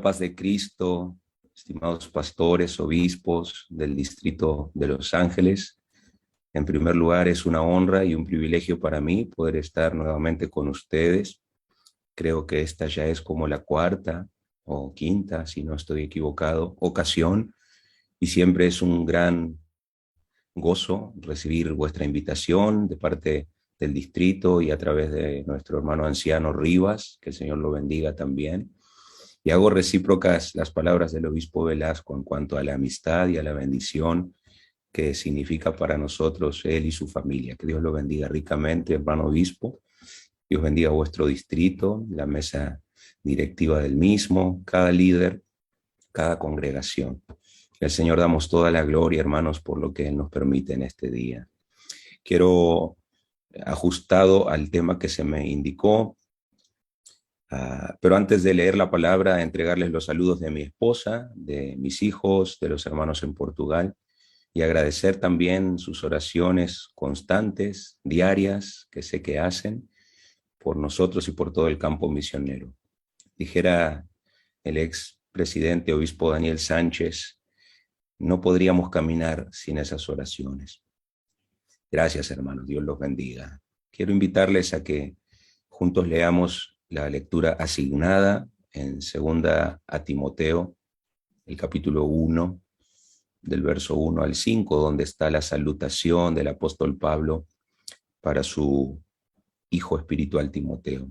Paz de Cristo, estimados pastores, obispos del distrito de Los Ángeles. En primer lugar, es una honra y un privilegio para mí poder estar nuevamente con ustedes. Creo que esta ya es como la cuarta o quinta, si no estoy equivocado, ocasión, y siempre es un gran gozo recibir vuestra invitación de parte del distrito y a través de nuestro hermano anciano Rivas, que el Señor lo bendiga también. Y hago recíprocas las palabras del obispo Velasco en cuanto a la amistad y a la bendición que significa para nosotros él y su familia. Que Dios lo bendiga ricamente, hermano obispo. Dios bendiga vuestro distrito, la mesa directiva del mismo, cada líder, cada congregación. El Señor damos toda la gloria, hermanos, por lo que Él nos permite en este día. Quiero, ajustado al tema que se me indicó, pero antes de leer la palabra, entregarles los saludos de mi esposa, de mis hijos, de los hermanos en Portugal, y agradecer también sus oraciones constantes, diarias, que sé que hacen por nosotros y por todo el campo misionero. Dijera el ex presidente obispo Daniel Sánchez, no podríamos caminar sin esas oraciones. Gracias, hermanos, Dios los bendiga. Quiero invitarles a que juntos leamos la lectura asignada en segunda a Timoteo, el capítulo 1, del verso 1 al 5, donde está la salutación del apóstol Pablo para su hijo espiritual Timoteo.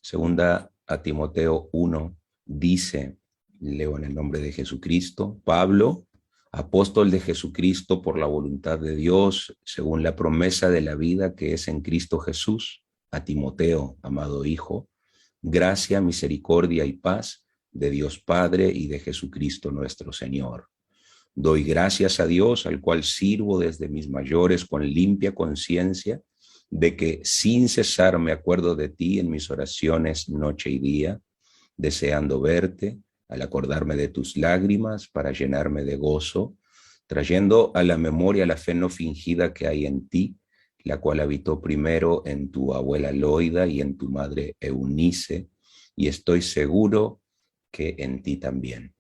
Segunda a Timoteo 1 dice, leo en el nombre de Jesucristo, Pablo, apóstol de Jesucristo por la voluntad de Dios, según la promesa de la vida que es en Cristo Jesús, a Timoteo, amado hijo, gracia, misericordia y paz de Dios Padre y de Jesucristo nuestro Señor. Doy gracias a Dios, al cual sirvo desde mis mayores con limpia conciencia, de que sin cesar me acuerdo de ti en mis oraciones noche y día, deseando verte, al acordarme de tus lágrimas para llenarme de gozo, trayendo a la memoria la fe no fingida que hay en ti, la cual habitó primero en tu abuela Loida y en tu madre Eunice, y estoy seguro que en ti también.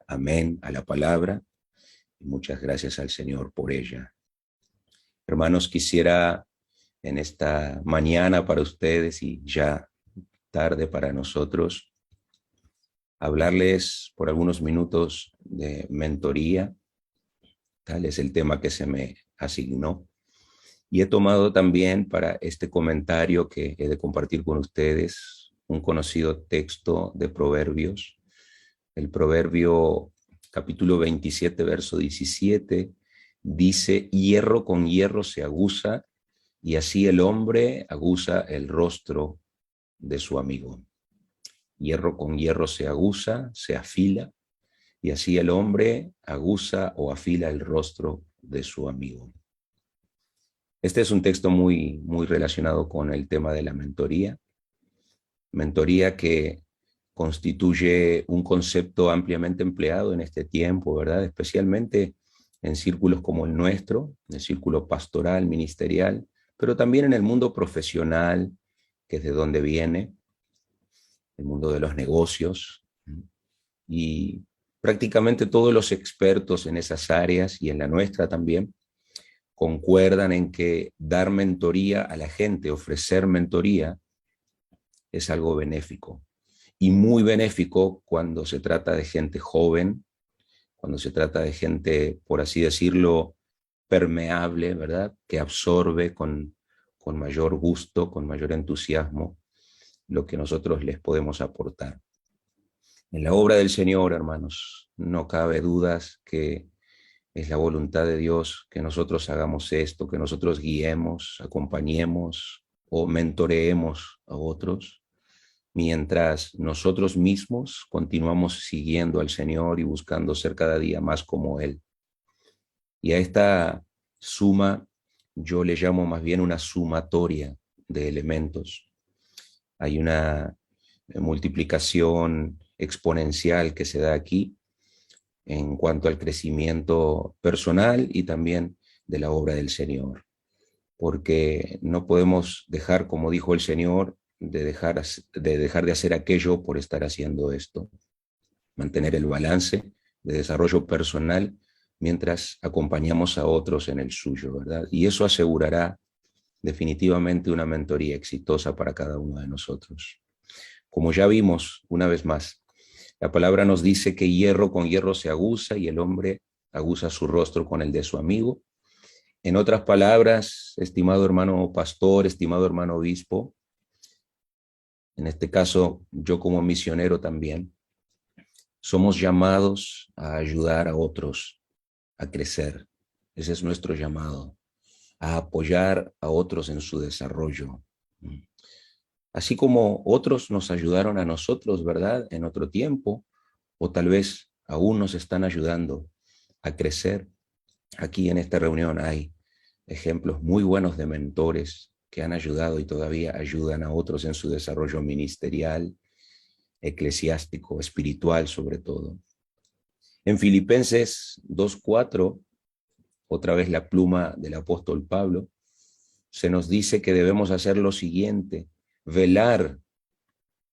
Amén a la palabra, y muchas gracias al Señor por ella. Hermanos, quisiera en esta mañana para ustedes y ya tarde para nosotros, hablarles por algunos minutos de mentoría. Tal es el tema que se me asignó. Y he tomado también para este comentario que he de compartir con ustedes un conocido texto de Proverbios. El Proverbio capítulo 27, verso 17, dice, hierro con hierro se aguza, y así el hombre aguza el rostro de su amigo. Hierro con hierro se aguza, se afila, y así el hombre aguza o afila el rostro de su amigo. Este es un texto muy relacionado con el tema de la mentoría. Mentoría que constituye un concepto ampliamente empleado en este tiempo, ¿verdad? Especialmente en círculos como el nuestro, el círculo pastoral, ministerial, pero también en el mundo profesional, que es de donde viene, el mundo de los negocios, y prácticamente todos los expertos en esas áreas y en la nuestra también concuerdan en que dar mentoría a la gente, ofrecer mentoría, es algo benéfico. Y muy benéfico cuando se trata de gente joven, cuando se trata de gente, por así decirlo, permeable, ¿verdad? Que absorbe con mayor gusto, con mayor entusiasmo, lo que nosotros les podemos aportar. En la obra del Señor, hermanos, no cabe dudas que es la voluntad de Dios que nosotros hagamos esto, que nosotros guiemos, acompañemos o mentoreemos a otros, mientras nosotros mismos continuamos siguiendo al Señor y buscando ser cada día más como Él. Y a esta suma yo le llamo más bien una sumatoria de elementos. Hay una multiplicación exponencial que se da aquí en cuanto al crecimiento personal y también de la obra del Señor. Porque no podemos dejar, como dijo el Señor, de dejar de hacer aquello por estar haciendo esto. mantener el balance de desarrollo personal mientras acompañamos a otros en el suyo, ¿verdad? Y eso asegurará definitivamente una mentoría exitosa para cada uno de nosotros. Como ya vimos una vez más, la palabra nos dice que hierro con hierro se aguza y el hombre aguza su rostro con el de su amigo. En otras palabras, estimado hermano pastor, estimado hermano obispo, en este caso yo como misionero también, somos llamados a ayudar a otros a crecer. Ese es nuestro llamado, a apoyar a otros en su desarrollo. Así como otros nos ayudaron a nosotros, ¿verdad? En otro tiempo, o tal vez aún nos están ayudando a crecer. Aquí en esta reunión hay ejemplos muy buenos de mentores que han ayudado y todavía ayudan a otros en su desarrollo ministerial, eclesiástico, espiritual sobre todo. En Filipenses 2:4, otra vez la pluma del apóstol Pablo, se nos dice que debemos hacer lo siguiente: velar.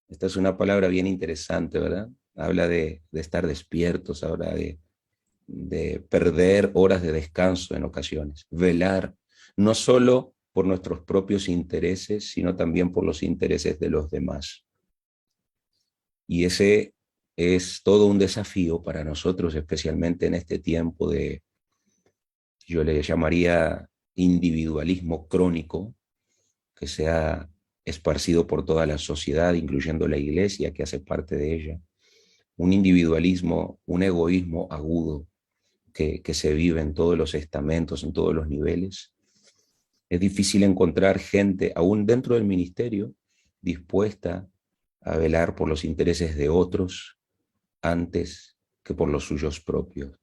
Esta es una palabra bien interesante, ¿verdad? Habla de estar despiertos, habla de perder horas de descanso en ocasiones. Velar, no solo por nuestros propios intereses, sino también por los intereses de los demás. Y ese es todo un desafío para nosotros, especialmente en este tiempo de, yo le llamaría individualismo crónico, que se ha esparcido por toda la sociedad, incluyendo la iglesia, que hace parte de ella. Un individualismo, un egoísmo agudo que se vive en todos los estamentos, en todos los niveles. Es difícil encontrar gente, aún dentro del ministerio, dispuesta a velar por los intereses de otros antes que por los suyos propios.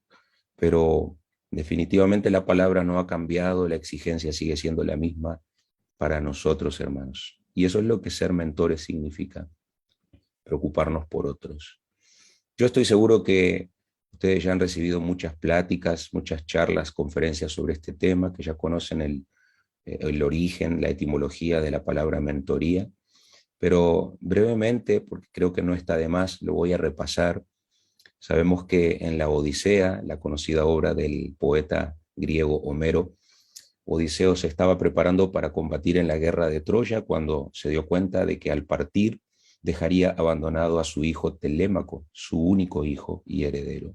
Pero definitivamente la palabra no ha cambiado, la exigencia sigue siendo la misma para nosotros, hermanos. Y eso es lo que ser mentores significa, preocuparnos por otros. Yo estoy seguro que ustedes ya han recibido muchas pláticas, muchas charlas, conferencias sobre este tema, que ya conocen el origen, la etimología de la palabra mentoría, pero brevemente, porque creo que no está de más, lo voy a repasar. Sabemos que en la Odisea, la conocida obra del poeta griego Homero, Odiseo se estaba preparando para combatir en la guerra de Troya cuando se dio cuenta de que al partir dejaría abandonado a su hijo Telémaco, su único hijo y heredero.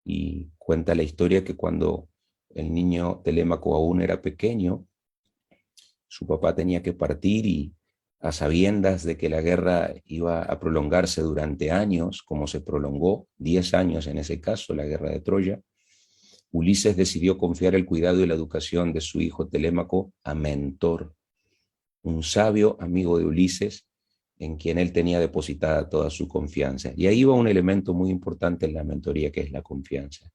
Y cuenta la historia que cuando el niño Telémaco aún era pequeño, su papá tenía que partir y, a sabiendas de que la guerra iba a prolongarse durante años, como se prolongó, 10 años en ese caso, la guerra de Troya, Ulises decidió confiar el cuidado y la educación de su hijo Telémaco a Mentor, un sabio amigo de Ulises, en quien él tenía depositada toda su confianza. Y ahí va un elemento muy importante en la mentoría, que es la confianza.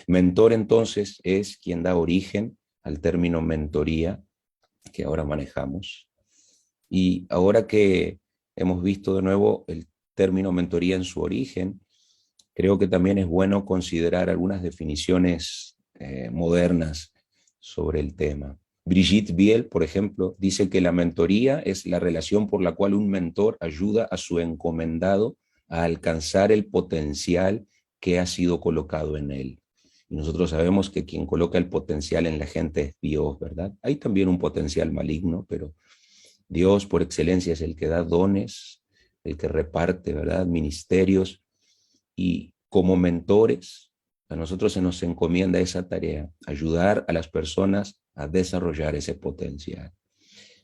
Mentor, entonces, es quien da origen al término mentoría que ahora manejamos. Y ahora que hemos visto de nuevo el término mentoría en su origen, creo que también es bueno considerar algunas definiciones modernas sobre el tema. Brigitte Biel, por ejemplo, dice que la mentoría es la relación por la cual un mentor ayuda a su encomendado a alcanzar el potencial que ha sido colocado en él. Y nosotros sabemos que quien coloca el potencial en la gente es Dios, ¿verdad? Hay también un potencial maligno, pero Dios por excelencia es el que da dones, el que reparte, ¿verdad? Ministerios. Y como mentores, a nosotros se nos encomienda esa tarea, ayudar a las personas a desarrollar ese potencial.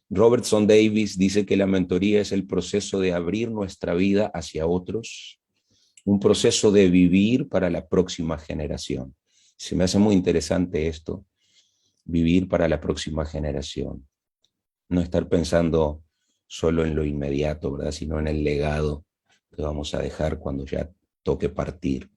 Robertson Davis dice que la mentoría es el proceso de abrir nuestra vida hacia otros, un proceso de vivir para la próxima generación. Se me hace muy interesante esto, vivir para la próxima generación. No estar pensando solo en lo inmediato, ¿verdad? Sino en el legado que vamos a dejar cuando ya toque partir.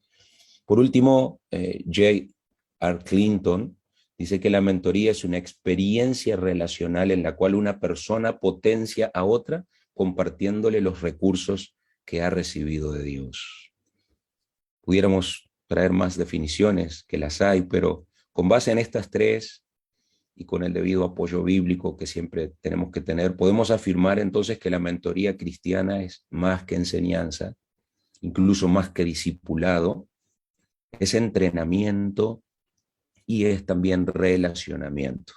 Por último, J.R. Clinton dice que la mentoría es una experiencia relacional en la cual una persona potencia a otra compartiéndole los recursos que ha recibido de Dios. Pudiéramos traer más definiciones, que las hay, pero con base en estas tres y con el debido apoyo bíblico que siempre tenemos que tener, podemos afirmar entonces que la mentoría cristiana es más que enseñanza, incluso más que discipulado, es entrenamiento y es también relacionamiento.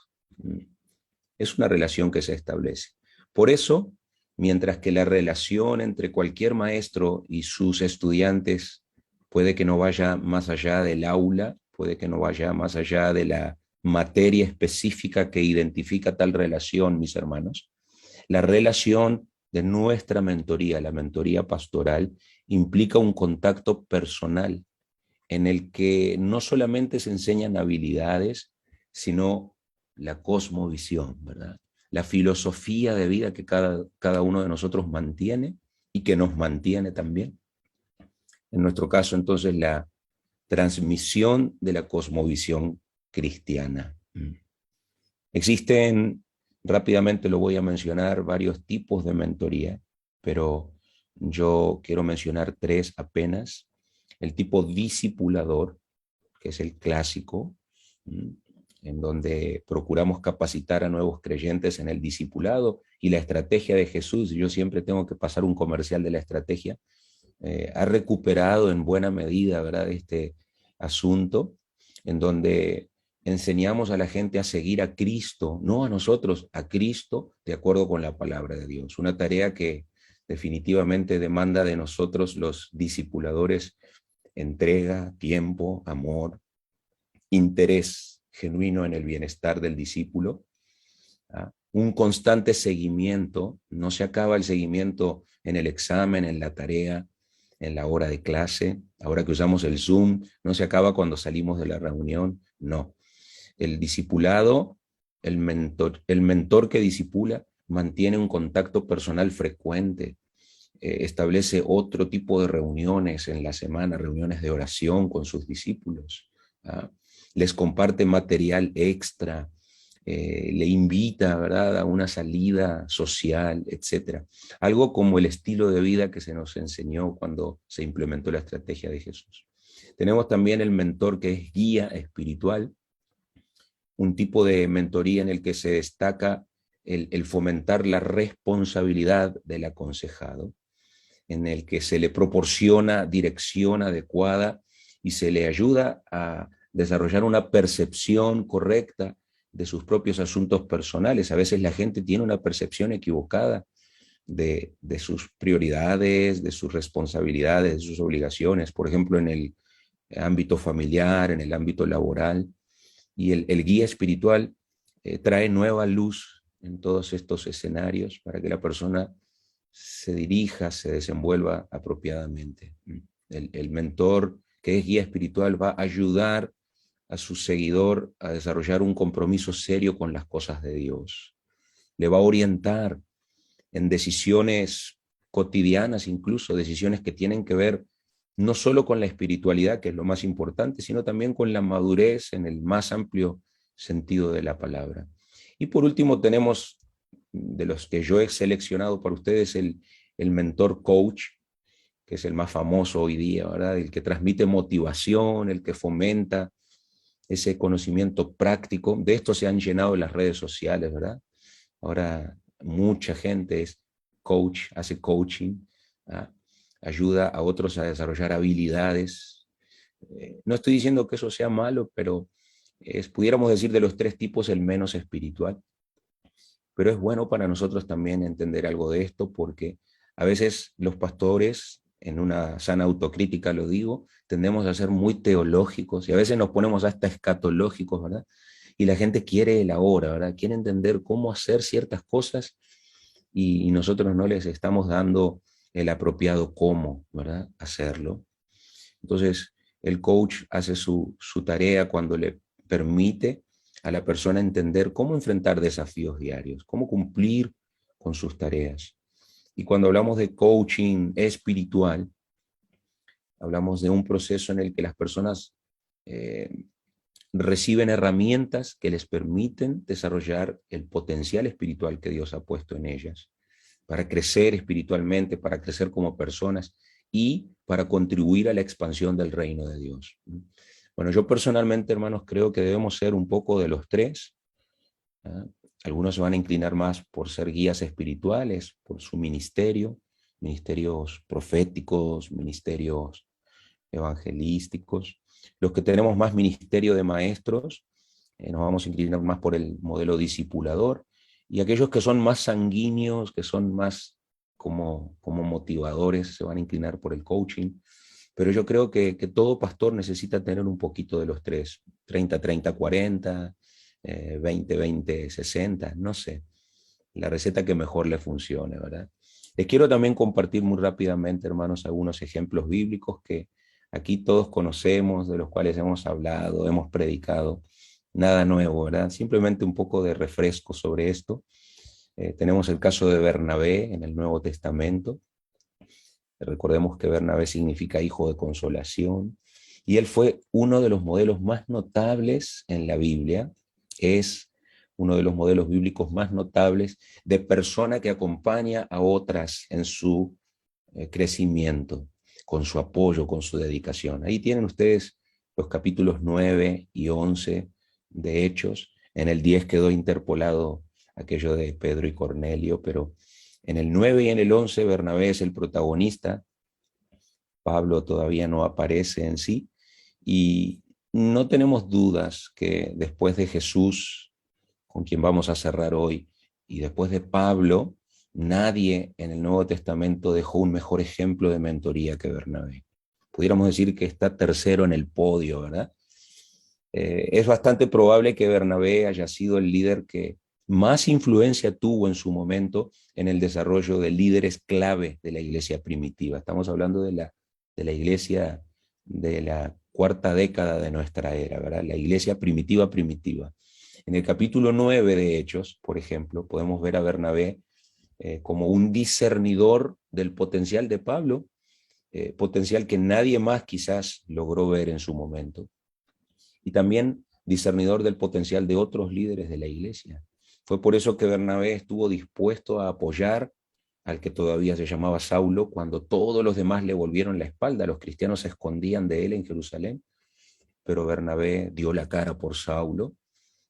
Es una relación que se establece. Por eso, mientras que la relación entre cualquier maestro y sus estudiantes puede que no vaya más allá del aula, puede que no vaya más allá de la materia específica que identifica tal relación, mis hermanos, la relación de nuestra mentoría, la mentoría pastoral, implica un contacto personal en el que no solamente se enseñan habilidades, sino la cosmovisión, ¿verdad? La filosofía de vida que cada uno de nosotros mantiene y que nos mantiene también. En nuestro caso, entonces, la transmisión de la cosmovisión cristiana. Existen, rápidamente lo voy a mencionar, varios tipos de mentoría, pero yo quiero mencionar tres apenas. El tipo discipulador, que es el clásico, en donde procuramos capacitar a nuevos creyentes en el discipulado y la estrategia de Jesús. Yo siempre tengo que pasar un comercial de la estrategia. Ha recuperado en buena medida, ¿verdad?, este asunto, en donde enseñamos a la gente a seguir a Cristo, no a nosotros, a Cristo, de acuerdo con la palabra de Dios. Una tarea que definitivamente demanda de nosotros los discipuladores entrega, tiempo, amor, interés genuino en el bienestar del discípulo, ¿ah? Un constante seguimiento. No se acaba el seguimiento en el examen, en la tarea, en la hora de clase. Ahora que usamos el Zoom, no se acaba cuando salimos de la reunión. No. El discipulado, el mentor que discipula, mantiene un contacto personal frecuente, establece otro tipo de reuniones en la semana, reuniones de oración con sus discípulos, ¿ah? Les comparte material extra, le invita, ¿verdad?, a una salida social, etc. Algo como el estilo de vida que se nos enseñó cuando se implementó la estrategia de Jesús. Tenemos también el mentor que es guía espiritual, un tipo de mentoría en el que se destaca el fomentar la responsabilidad del aconsejado, en el que se le proporciona dirección adecuada y se le ayuda a desarrollar una percepción correcta de sus propios asuntos personales. A veces la gente tiene una percepción equivocada de sus prioridades, de sus responsabilidades, de sus obligaciones, por ejemplo, en el ámbito familiar, en el ámbito laboral. Y el guía espiritual trae nueva luz en todos estos escenarios para que la persona se dirija, se desenvuelva apropiadamente. El mentor que es guía espiritual va a ayudar a su seguidor a desarrollar un compromiso serio con las cosas de Dios. Le va a orientar en decisiones cotidianas, incluso decisiones que tienen que ver no solo con la espiritualidad, que es lo más importante, sino también con la madurez en el más amplio sentido de la palabra. Y por último tenemos, de los que yo he seleccionado para ustedes, el mentor coach, que es el más famoso hoy día, ¿verdad? El que transmite motivación, el que fomenta ese conocimiento práctico. De esto se han llenado las redes sociales, ¿verdad? Ahora mucha gente es coach, hace coaching, ¿ah? Ayuda a otros a desarrollar habilidades. No estoy diciendo que eso sea malo, pero pudiéramos decir de los tres tipos el menos espiritual. Pero es bueno para nosotros también entender algo de esto, porque a veces los pastores, en una sana autocrítica lo digo, tendemos a ser muy teológicos y a veces nos ponemos hasta escatológicos, ¿verdad? Y la gente quiere el ahora, ¿verdad? Quiere entender cómo hacer ciertas cosas y nosotros no les estamos dando el apropiado cómo, ¿verdad?, hacerlo. Entonces, el coach hace su tarea cuando le permite a la persona entender cómo enfrentar desafíos diarios, cómo cumplir con sus tareas. Y cuando hablamos de coaching espiritual, hablamos de un proceso en el que las personas reciben herramientas que les permiten desarrollar el potencial espiritual que Dios ha puesto en ellas, para crecer espiritualmente, para crecer como personas y para contribuir a la expansión del reino de Dios. Bueno, yo personalmente, hermanos, creo que debemos ser un poco de los tres. ¿Ah? Algunos se van a inclinar más por ser guías espirituales, por su ministerio, ministerios proféticos, ministerios evangelísticos. Los que tenemos más ministerio de maestros, nos vamos a inclinar más por el modelo discipulador, y aquellos que son más sanguíneos, que son más como motivadores, se van a inclinar por el coaching. Pero yo creo que todo pastor necesita tener un poquito de los tres, 30-30-40, 20-20-60, no sé, la receta que mejor le funcione, ¿verdad? Les quiero también compartir muy rápidamente, hermanos, algunos ejemplos bíblicos que aquí todos conocemos, de los cuales hemos hablado, hemos predicado. Nada nuevo, ¿verdad? Simplemente un poco de refresco sobre esto. Tenemos el caso de Bernabé en el Nuevo Testamento. Recordemos que Bernabé significa hijo de consolación, y él fue uno de los modelos más notables en la Biblia. Es uno de los modelos bíblicos más notables de persona que acompaña a otras en su crecimiento, con su apoyo, con su dedicación. Ahí tienen ustedes los capítulos 9 y 11 de Hechos. En el 10 quedó interpolado aquello de Pedro y Cornelio, pero en el 9 y en el 11 Bernabé es el protagonista. Pablo todavía no aparece en sí, y no tenemos dudas que después de Jesús, con quien vamos a cerrar hoy, y después de Pablo, nadie en el Nuevo Testamento dejó un mejor ejemplo de mentoría que Bernabé. Pudiéramos decir que está tercero en el podio, ¿verdad? Es bastante probable que Bernabé haya sido el líder que más influencia tuvo en su momento en el desarrollo de líderes clave de la iglesia primitiva. Estamos hablando de la iglesia de la cuarta década de nuestra era, ¿verdad? La iglesia primitiva. En el capítulo 9 de Hechos, por ejemplo, podemos ver a Bernabé como un discernidor del potencial de Pablo, potencial que nadie más quizás logró ver en su momento, y también discernidor del potencial de otros líderes de la iglesia. Fue por eso que Bernabé estuvo dispuesto a apoyar al que todavía se llamaba Saulo, cuando todos los demás le volvieron la espalda. Los cristianos se escondían de él en Jerusalén, pero Bernabé dio la cara por Saulo,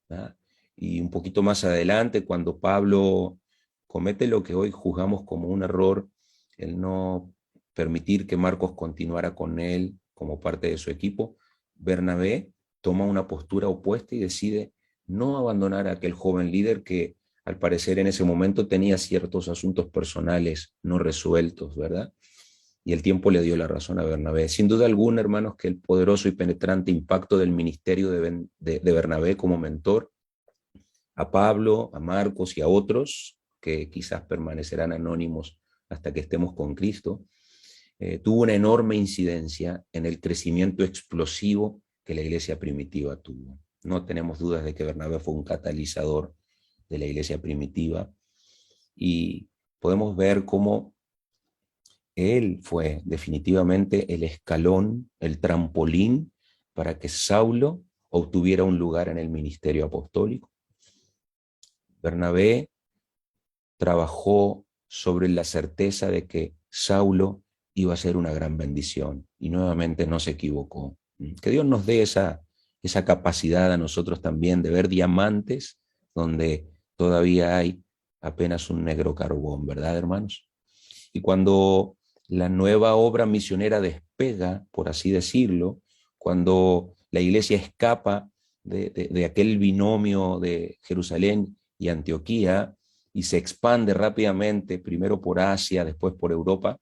¿verdad? Y un poquito más adelante, cuando Pablo comete lo que hoy juzgamos como un error, el no permitir que Marcos continuara con él como parte de su equipo, Bernabé toma una postura opuesta y decide no abandonar a aquel joven líder que al parecer en ese momento tenía ciertos asuntos personales no resueltos, ¿verdad? Y el tiempo le dio la razón a Bernabé. Sin duda alguna, hermanos, que el poderoso y penetrante impacto del ministerio de Bernabé como mentor a Pablo, a Marcos y a otros, que quizás permanecerán anónimos hasta que estemos con Cristo, tuvo una enorme incidencia en el crecimiento explosivo que la iglesia primitiva tuvo. No tenemos dudas de que Bernabé fue un catalizador de la iglesia primitiva, y podemos ver cómo él fue definitivamente el escalón, el trampolín para que Saulo obtuviera un lugar en el ministerio apostólico. Bernabé trabajó sobre la certeza de que Saulo iba a ser una gran bendición, y nuevamente no se equivocó. Que Dios nos dé esa capacidad a nosotros también de ver diamantes donde todavía hay apenas un negro carbón, ¿verdad, hermanos? Y cuando la nueva obra misionera despega, por así decirlo, cuando la iglesia escapa de aquel binomio de Jerusalén y Antioquía y se expande rápidamente, primero por Asia, después por Europa,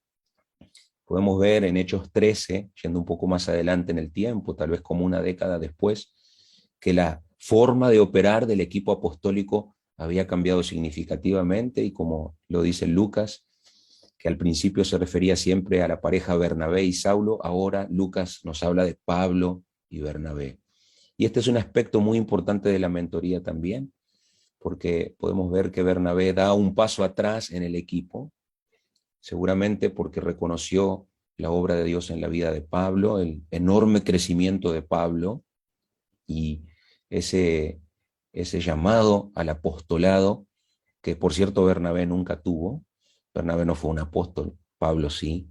podemos ver en Hechos 13, yendo un poco más adelante en el tiempo, tal vez como una década después, que la forma de operar del equipo apostólico había cambiado significativamente, y como lo dice Lucas, que al principio se refería siempre a la pareja Bernabé y Saulo, ahora Lucas nos habla de Pablo y Bernabé. Y este es un aspecto muy importante de la mentoría también, porque podemos ver que Bernabé da un paso atrás en el equipo, seguramente porque reconoció la obra de Dios en la vida de Pablo, el enorme crecimiento de Pablo y ese llamado al apostolado, que por cierto Bernabé nunca tuvo. Bernabé no fue un apóstol, Pablo sí.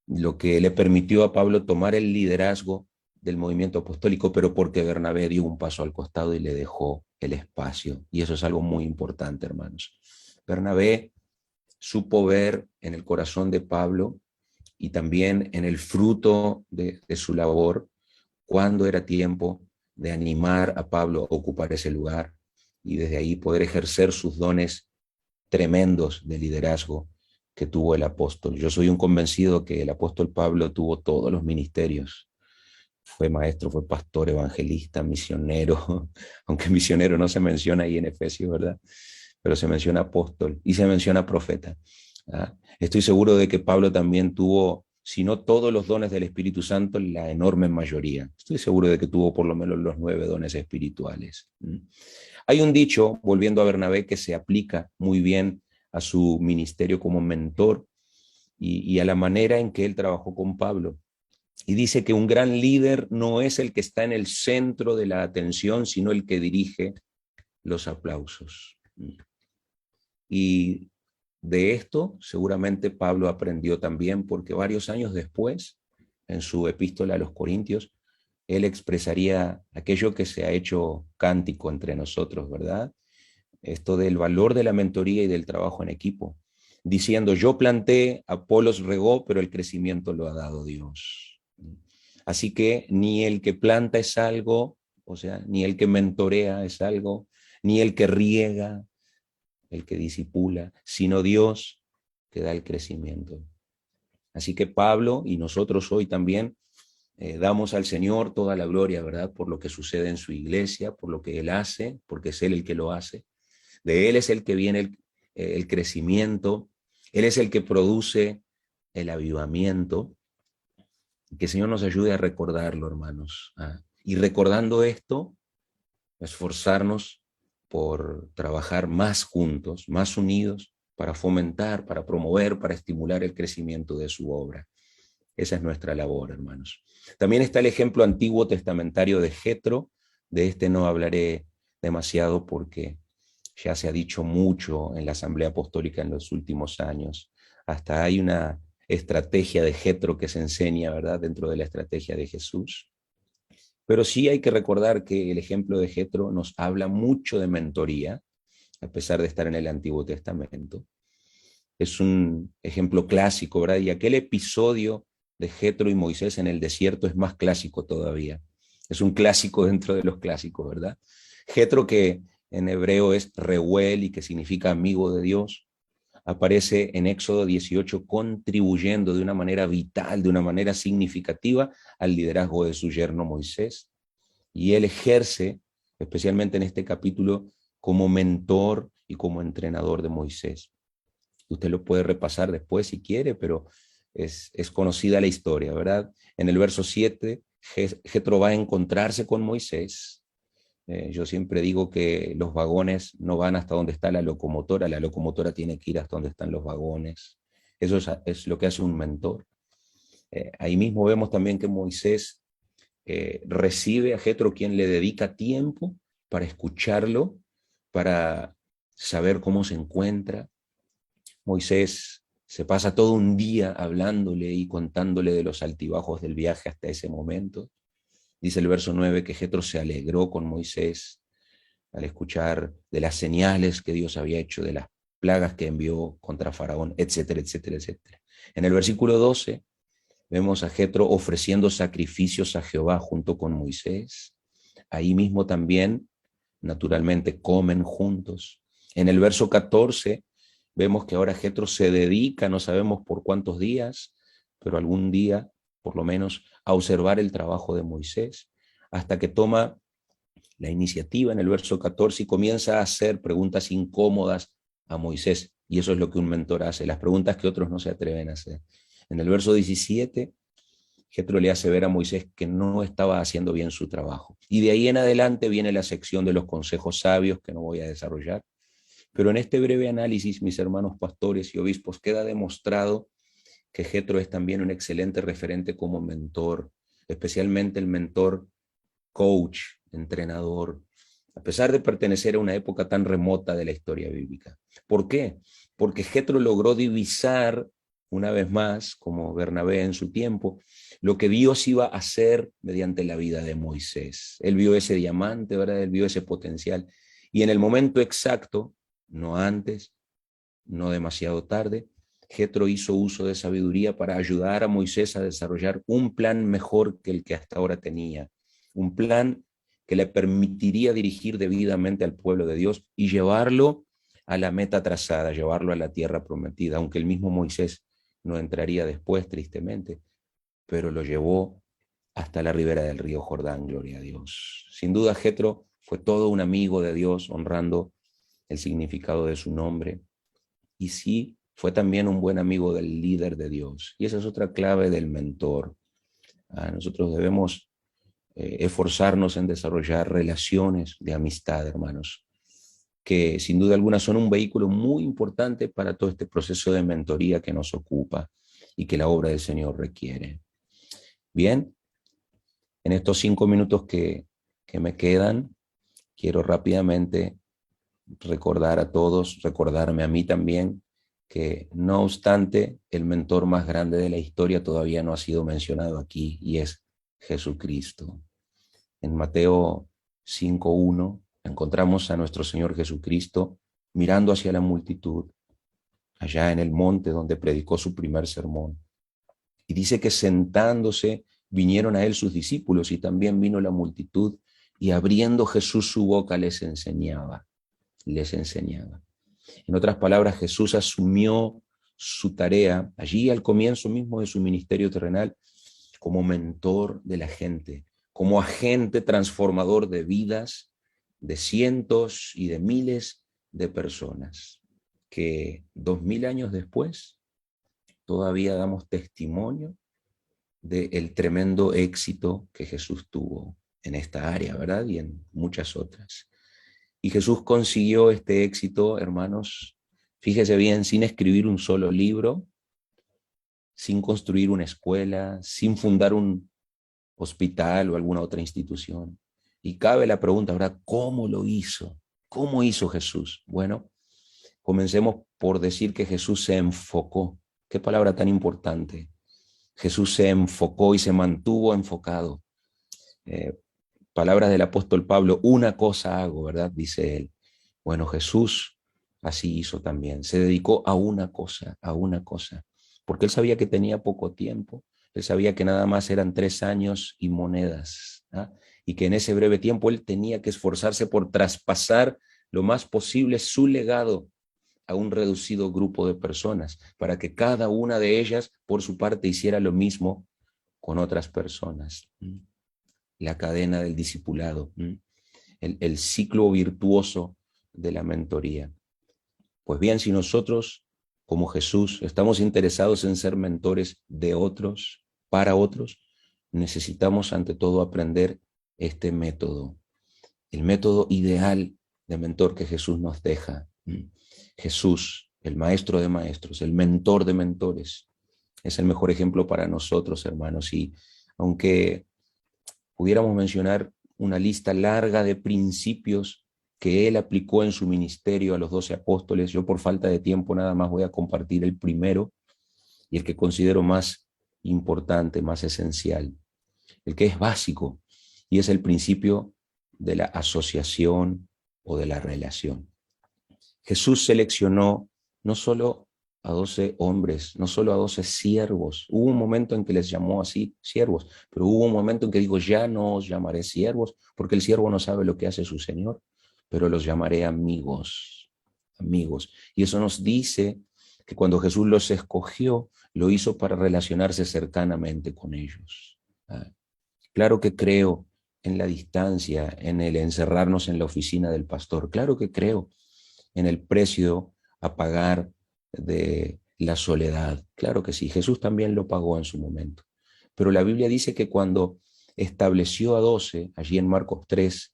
Lo que le permitió a Pablo tomar el liderazgo del movimiento apostólico, pero porque Bernabé dio un paso al costado y le dejó el espacio. Y eso es algo muy importante, hermanos. Bernabé supo ver en el corazón de Pablo y también en el fruto de su labor, cuándo era tiempo de animar a Pablo a ocupar ese lugar y desde ahí poder ejercer sus dones tremendos de liderazgo que tuvo el apóstol. Yo soy un convencido que el apóstol Pablo tuvo todos los ministerios. Fue maestro, fue pastor, evangelista, misionero, aunque misionero no se menciona ahí en Efesios, ¿verdad? Pero se menciona apóstol y se menciona profeta. ¿Ah? Estoy seguro de que Pablo también tuvo, si no todos los dones del Espíritu Santo, la enorme mayoría. Estoy seguro de que tuvo por lo menos los 9 dones espirituales. Hay un dicho, volviendo a Bernabé, que se aplica muy bien a su ministerio como mentor y a la manera en que él trabajó con Pablo. Y dice que un gran líder no es el que está en el centro de la atención, sino el que dirige los aplausos. Y de esto seguramente Pablo aprendió también, porque varios años después, en su epístola a los Corintios, él expresaría aquello que se ha hecho cántico entre nosotros, ¿verdad? Esto del valor de la mentoría y del trabajo en equipo, diciendo, yo planté, Apolos regó, pero el crecimiento lo ha dado Dios. Así que ni el que planta es algo, o sea, ni el que mentorea es algo, ni el que riega, el que disipula, sino Dios que da el crecimiento. Así que Pablo y nosotros hoy también damos al Señor toda la gloria, ¿verdad? Por lo que sucede en su iglesia, por lo que Él hace, porque es Él el que lo hace. De Él es el que viene el crecimiento, Él es el que produce el avivamiento. Que el Señor nos ayude a recordarlo, hermanos. Y recordando esto, esforzarnos por trabajar más juntos, más unidos, para fomentar, para promover, para estimular el crecimiento de su obra. Esa es nuestra labor, hermanos. También está el ejemplo antiguo testamentario de Jetro. De este no hablaré demasiado porque ya se ha dicho mucho en la Asamblea Apostólica en los últimos años. Hasta hay una estrategia de Jetro que se enseña, ¿verdad?, dentro de la estrategia de Jesús. Pero sí hay que recordar que el ejemplo de Jetro nos habla mucho de mentoría, a pesar de estar en el Antiguo Testamento. Es un ejemplo clásico, ¿verdad? Y aquel episodio de Jetro y Moisés en el desierto es más clásico todavía. Es un clásico dentro de los clásicos, ¿verdad? Jetro, que en hebreo es Reuel y que significa amigo de Dios, aparece en Éxodo 18 contribuyendo de una manera vital, de una manera significativa al liderazgo de su yerno Moisés. Y él ejerce, especialmente en este capítulo, como mentor y como entrenador de Moisés. Usted lo puede repasar después si quiere, pero es conocida la historia, ¿verdad? En el verso 7, Jetro va a encontrarse con Moisés. Yo siempre digo que los vagones no van hasta donde está la locomotora tiene que ir hasta donde están los vagones. Eso es lo que hace un mentor. Ahí mismo vemos también que Moisés recibe a Jetro, quien le dedica tiempo para escucharlo, para saber cómo se encuentra. Moisés se pasa todo un día hablándole y contándole de los altibajos del viaje hasta ese momento. Dice el verso 9 que Jetro se alegró con Moisés al escuchar de las señales que Dios había hecho, de las plagas que envió contra Faraón, etcétera, etcétera, etcétera. En el versículo 12 vemos a Jetro ofreciendo sacrificios a Jehová junto con Moisés. Ahí mismo también, naturalmente, comen juntos. En el verso 14 vemos que ahora Jetro se dedica, no sabemos por cuántos días, pero algún día, por lo menos, a observar el trabajo de Moisés, hasta que toma la iniciativa en el verso 14 y comienza a hacer preguntas incómodas a Moisés. Y eso es lo que un mentor hace, las preguntas que otros no se atreven a hacer. En el verso 17, Jetro le hace ver a Moisés que no estaba haciendo bien su trabajo. Y de ahí en adelante viene la sección de los consejos sabios, que no voy a desarrollar. Pero en este breve análisis, mis hermanos pastores y obispos, queda demostrado que Jetro es también un excelente referente como mentor, especialmente el mentor coach, entrenador, a pesar de pertenecer a una época tan remota de la historia bíblica. ¿Por qué? Porque Jetro logró divisar, una vez más, como Bernabé en su tiempo, lo que Dios iba a hacer mediante la vida de Moisés. Él vio ese diamante, ¿verdad? Él vio ese potencial. Y en el momento exacto, no antes, no demasiado tarde, Jetro hizo uso de sabiduría para ayudar a Moisés a desarrollar un plan mejor que el que hasta ahora tenía, un plan que le permitiría dirigir debidamente al pueblo de Dios y llevarlo a la meta trazada, llevarlo a la tierra prometida, aunque el mismo Moisés no entraría después, tristemente, pero lo llevó hasta la ribera del río Jordán, gloria a Dios. Sin duda, Jetro fue todo un amigo de Dios, honrando el significado de su nombre, y sí, fue también un buen amigo del líder de Dios. Y esa es otra clave del mentor. Nosotros debemos esforzarnos en desarrollar relaciones de amistad, hermanos, que sin duda alguna son un vehículo muy importante para todo este proceso de mentoría que nos ocupa y que la obra del Señor requiere. Bien, en estos 5 minutos que me quedan, quiero rápidamente recordar a todos, recordarme a mí también, que no obstante, el mentor más grande de la historia todavía no ha sido mencionado aquí, y es Jesucristo. En Mateo 5:1 encontramos a nuestro Señor Jesucristo mirando hacia la multitud, allá en el monte donde predicó su primer sermón. Y dice que sentándose vinieron a él sus discípulos, y también vino la multitud, y abriendo Jesús su boca les enseñaba. En otras palabras, Jesús asumió su tarea allí al comienzo mismo de su ministerio terrenal como mentor de la gente, como agente transformador de vidas de cientos y de miles de personas, que 2000 años después todavía damos testimonio del tremendo éxito que Jesús tuvo en esta área, ¿verdad? Y en muchas otras. Y Jesús consiguió este éxito, hermanos, fíjese bien, sin escribir un solo libro, sin construir una escuela, sin fundar un hospital o alguna otra institución. Y cabe la pregunta, ¿verdad? ¿Cómo lo hizo? ¿Cómo hizo Jesús? Bueno, comencemos por decir que Jesús se enfocó. Qué palabra tan importante. Jesús se enfocó y se mantuvo enfocado. Palabras del apóstol Pablo, una cosa hago, ¿verdad? Dice él. Bueno, Jesús así hizo también. Se dedicó a una cosa, porque él sabía que tenía poco tiempo. Él sabía que nada más eran 3 años y monedas, ¿ah? Y que en ese breve tiempo él tenía que esforzarse por traspasar lo más posible su legado a un reducido grupo de personas, para que cada una de ellas, por su parte, hiciera lo mismo con otras personas. La cadena del discipulado, el ciclo virtuoso de la mentoría. Pues bien, si nosotros, como Jesús, estamos interesados en ser mentores de otros, para otros, necesitamos ante todo aprender este método, el método ideal de mentor que Jesús nos deja. Jesús, el maestro de maestros, el mentor de mentores, es el mejor ejemplo para nosotros, hermanos. Y aunque pudiéramos mencionar una lista larga de principios que él aplicó en su ministerio a los 12 apóstoles, yo por falta de tiempo nada más voy a compartir el primero y el que considero más importante, más esencial, el que es básico, y es el principio de la asociación o de la relación. Jesús seleccionó no solo a 12 hombres, no solo a 12 siervos. Hubo un momento en que les llamó así siervos, pero hubo un momento en que dijo, ya no os llamaré siervos, porque el siervo no sabe lo que hace su Señor, pero los llamaré amigos, amigos. Y eso nos dice que cuando Jesús los escogió, lo hizo para relacionarse cercanamente con ellos. Claro que creo en la distancia, en el encerrarnos en la oficina del pastor. Claro que creo en el precio a pagar de la soledad. Claro que sí, Jesús también lo pagó en su momento. Pero la Biblia dice que cuando estableció a 12, allí en Marcos 3,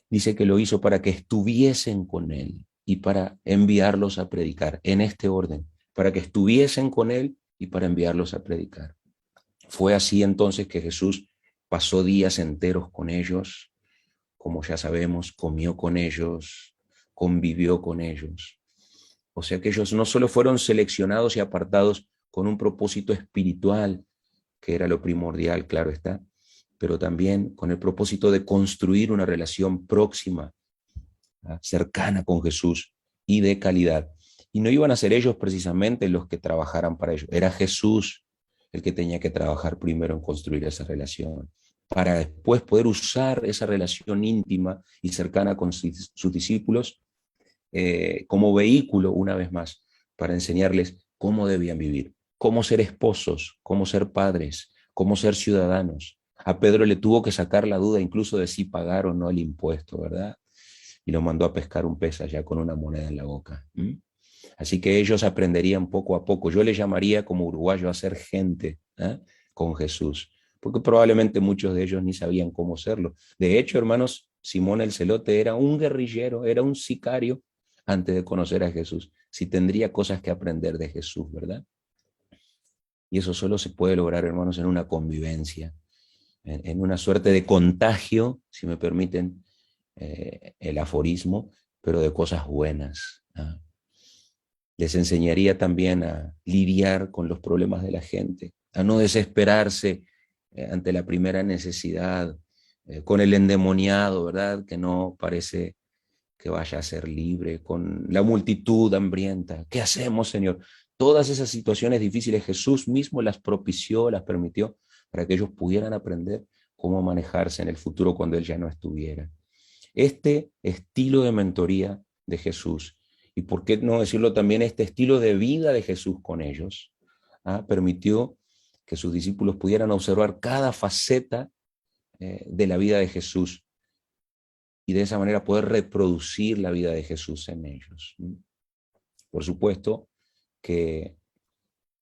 dice que lo hizo para que estuviesen con él y para enviarlos a predicar, en este orden, para que estuviesen con él y para enviarlos a predicar. Fue así entonces que Jesús pasó días enteros con ellos, como ya sabemos, comió con ellos, convivió con ellos. O sea que ellos no solo fueron seleccionados y apartados con un propósito espiritual, que era lo primordial, claro está, pero también con el propósito de construir una relación próxima, cercana con Jesús y de calidad. Y no iban a ser ellos precisamente los que trabajaran para ellos. Era Jesús el que tenía que trabajar primero en construir esa relación, para después poder usar esa relación íntima y cercana con sus discípulos como vehículo, una vez más, para enseñarles cómo debían vivir, cómo ser esposos, cómo ser padres, cómo ser ciudadanos. A Pedro le tuvo que sacar la duda incluso de si pagar o no el impuesto, ¿verdad? Y lo mandó a pescar un pez allá con una moneda en la boca. ¿Mm? Así que ellos aprenderían poco a poco. Yo le llamaría como uruguayo a ser gente, ¿eh? Con Jesús, porque probablemente muchos de ellos ni sabían cómo serlo. De hecho, hermanos, Simón el Celote era un guerrillero, era un sicario antes de conocer a Jesús. Si tendría cosas que aprender de Jesús, ¿verdad? Y eso solo se puede lograr, hermanos, en una convivencia, en una suerte de contagio, si me permiten el aforismo, pero de cosas buenas. ¿Ah? Les enseñaría también a lidiar con los problemas de la gente, a no desesperarse ante la primera necesidad, con el endemoniado, ¿verdad? Que no parece que vaya a ser libre, con la multitud hambrienta. ¿Qué hacemos, Señor? Todas esas situaciones difíciles Jesús mismo las propició, las permitió para que ellos pudieran aprender cómo manejarse en el futuro cuando Él ya no estuviera. Este estilo de mentoría de Jesús, y por qué no decirlo también, este estilo de vida de Jesús con ellos, permitió que sus discípulos pudieran observar cada faceta de la vida de Jesús y de esa manera poder reproducir la vida de Jesús en ellos. Por supuesto que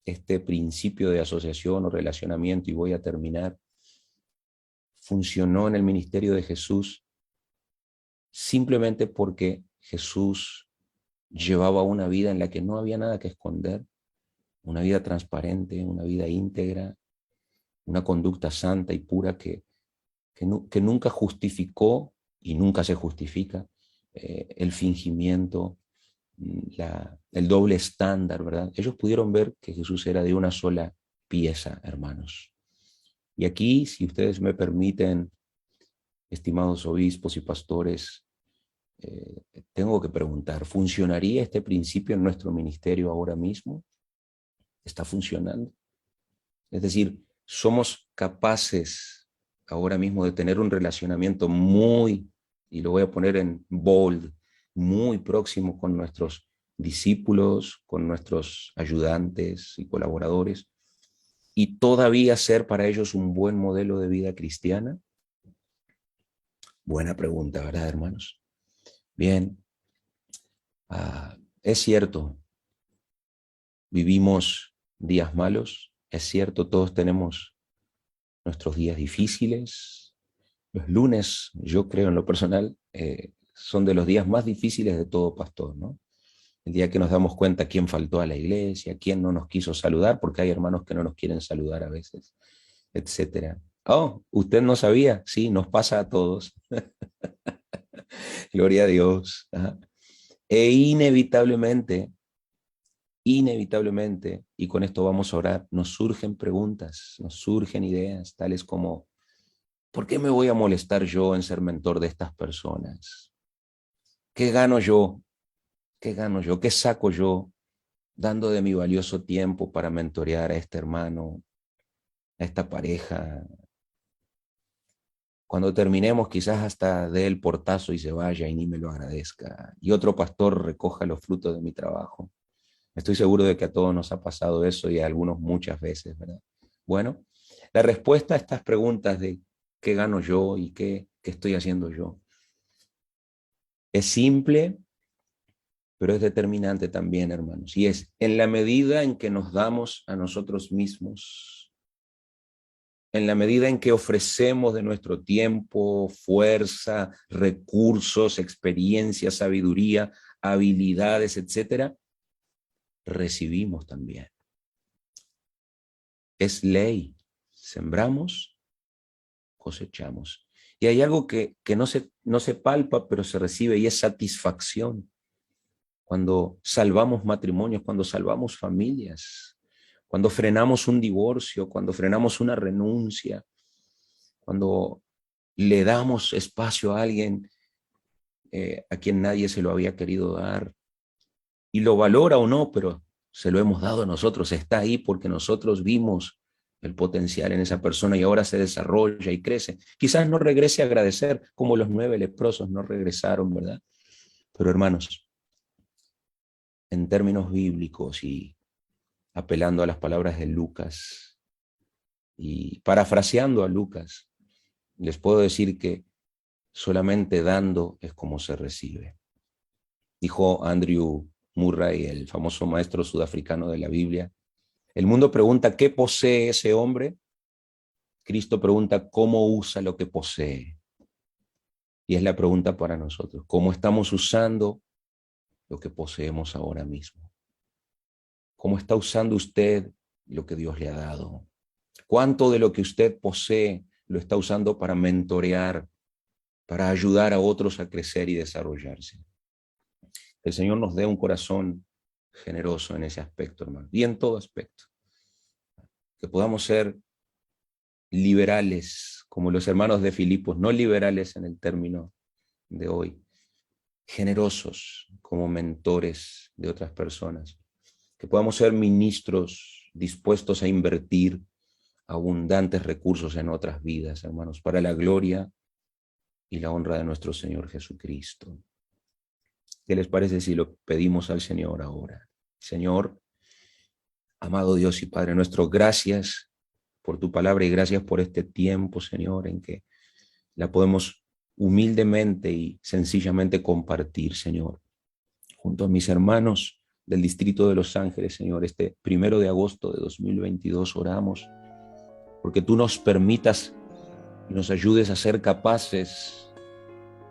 este principio de asociación o relacionamiento, y voy a terminar, funcionó en el ministerio de Jesús simplemente porque Jesús llevaba una vida en la que no había nada que esconder, una vida transparente, una vida íntegra, una conducta santa y pura que nunca justificó y nunca se justifica el fingimiento, el doble estándar, ¿verdad? Ellos pudieron ver que Jesús era de una sola pieza, hermanos. Y aquí, si ustedes me permiten, estimados obispos y pastores, tengo que preguntar, ¿funcionaría este principio en nuestro ministerio ahora mismo? ¿Está funcionando? Es decir, somos capaces ahora mismo de tener un relacionamiento muy, y lo voy a poner en bold, muy próximo con nuestros discípulos, con nuestros ayudantes y colaboradores, y todavía ser para ellos un buen modelo de vida cristiana. Buena pregunta, ¿verdad, hermanos? Bien, es cierto, vivimos días malos, es cierto, todos tenemos nuestros días difíciles. Los lunes, yo creo en lo personal, son de los días más difíciles de todo pastor, ¿no? El día que nos damos cuenta quién faltó a la iglesia, quién no nos quiso saludar, porque hay hermanos que no nos quieren saludar a veces, etcétera. Oh, ¿usted no sabía? Sí, nos pasa a todos. Gloria a Dios. Ajá. E inevitablemente, y con esto vamos a orar, nos surgen preguntas, nos surgen ideas, tales como, ¿por qué me voy a molestar yo en ser mentor de estas personas? ¿Qué gano yo? ¿Qué gano yo? ¿Qué saco yo dando de mi valioso tiempo para mentorear a este hermano, a esta pareja? Cuando terminemos, quizás hasta dé el portazo y se vaya y ni me lo agradezca. Y otro pastor recoja los frutos de mi trabajo. Estoy seguro de que a todos nos ha pasado eso y a algunos muchas veces, ¿verdad? Bueno, la respuesta a estas preguntas de qué gano yo y qué estoy haciendo yo es simple, pero es determinante también, hermanos. Y es en la medida en que nos damos a nosotros mismos, en la medida en que ofrecemos de nuestro tiempo, fuerza, recursos, experiencia, sabiduría, habilidades, etcétera, recibimos también. Es ley. Sembramos, cosechamos. Y hay algo que no se palpa, pero se recibe, y es satisfacción. Cuando salvamos matrimonios, cuando salvamos familias, cuando frenamos un divorcio, cuando frenamos una renuncia, cuando le damos espacio a alguien a quien nadie se lo había querido dar, y lo valora o no, pero se lo hemos dado a nosotros, está ahí porque nosotros vimos el potencial en esa persona y ahora se desarrolla y crece. Quizás no regrese a agradecer como los 9 leprosos no regresaron, ¿verdad? Pero hermanos, en términos bíblicos y apelando a las palabras de Lucas y parafraseando a Lucas, les puedo decir que solamente dando es como se recibe. Dijo Andrew Murray, el famoso maestro sudafricano de la Biblia, el mundo pregunta ¿qué posee ese hombre? Cristo pregunta ¿cómo usa lo que posee? Y es la pregunta para nosotros, ¿cómo estamos usando lo que poseemos ahora mismo? ¿Cómo está usando usted lo que Dios le ha dado? ¿Cuánto de lo que usted posee lo está usando para mentorear, para ayudar a otros a crecer y desarrollarse? Que el Señor nos dé un corazón generoso en ese aspecto, hermano, y en todo aspecto. Que podamos ser liberales, como los hermanos de Filipos, no liberales en el término de hoy, generosos como mentores de otras personas. Que podamos ser ministros dispuestos a invertir abundantes recursos en otras vidas, hermanos, para la gloria y la honra de nuestro Señor Jesucristo. ¿Qué les parece si lo pedimos al Señor ahora? Señor, amado Dios y Padre nuestro, gracias por tu palabra y gracias por este tiempo, Señor, en que la podemos humildemente y sencillamente compartir, Señor, junto a mis hermanos del Distrito de Los Ángeles, Señor. Este 1 de agosto de 2022 oramos porque tú nos permitas y nos ayudes a ser capaces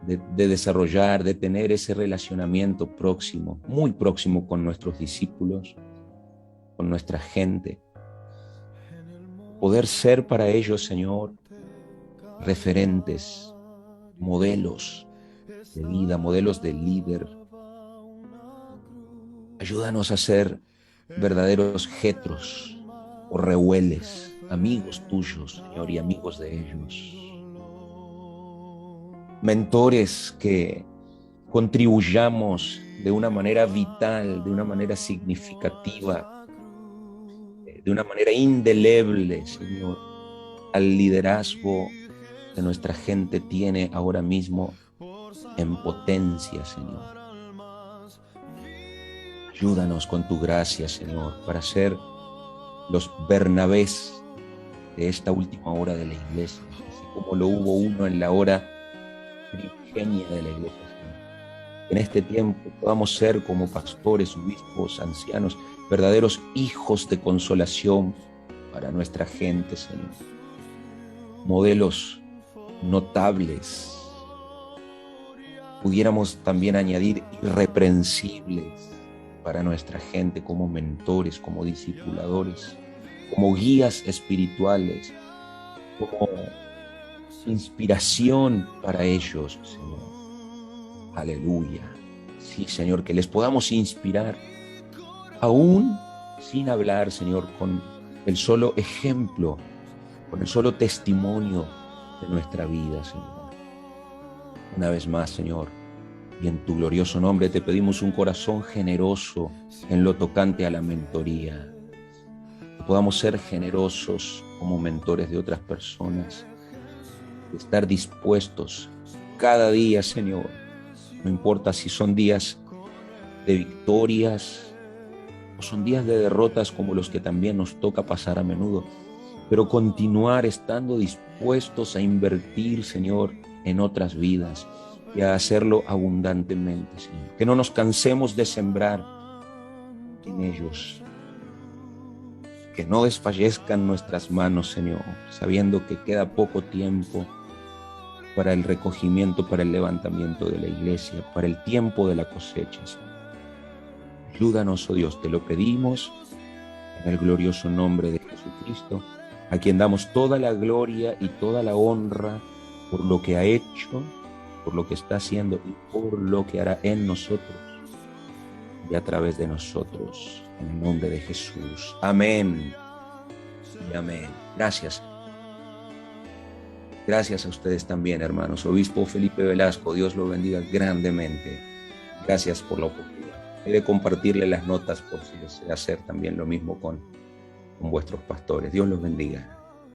de desarrollar, de tener ese relacionamiento próximo, muy próximo con nuestros discípulos, con nuestra gente. Poder ser para ellos, Señor, referentes, modelos de vida, modelos de líder. Ayúdanos a ser verdaderos jetros o rehueles, amigos tuyos, Señor, y amigos de ellos. Mentores que contribuyamos de una manera vital, de una manera significativa, de una manera indeleble, Señor, al liderazgo que nuestra gente tiene ahora mismo en potencia, Señor. Ayúdanos con tu gracia, Señor, para ser los Bernabés de esta última hora de la iglesia, así como lo hubo uno en la hora primigenia de la iglesia, Señor. En este tiempo podamos ser como pastores, obispos, ancianos, verdaderos hijos de consolación para nuestra gente, Señor. Modelos notables, pudiéramos también añadir irreprensibles para nuestra gente como mentores, como discipuladores, como guías espirituales, como inspiración para ellos, Señor. Aleluya. Sí, Señor, que les podamos inspirar, aún sin hablar, Señor, con el solo ejemplo, con el solo testimonio de nuestra vida, Señor. Una vez más, Señor, y en tu glorioso nombre te pedimos un corazón generoso en lo tocante a la mentoría. Que podamos ser generosos como mentores de otras personas, estar dispuestos cada día, Señor, no importa si son días de victorias o son días de derrotas como los que también nos toca pasar a menudo, pero continuar estando dispuestos a invertir, Señor, en otras vidas y a hacerlo abundantemente, Señor. Que no nos cansemos de sembrar en ellos. Que no desfallezcan nuestras manos, Señor, sabiendo que queda poco tiempo para el recogimiento, para el levantamiento de la iglesia, para el tiempo de la cosecha, Señor. Ayúdanos, oh Dios, te lo pedimos en el glorioso nombre de Jesucristo, a quien damos toda la gloria y toda la honra por lo que ha hecho, por lo que está haciendo y por lo que hará en nosotros y a través de nosotros, en el nombre de Jesús. Amén y amén. Gracias. Gracias a ustedes también, hermanos. Obispo Felipe Velasco, Dios lo bendiga grandemente. Gracias por la oportunidad. He de compartirle las notas por si desea hacer también lo mismo con vuestros pastores. Dios los bendiga.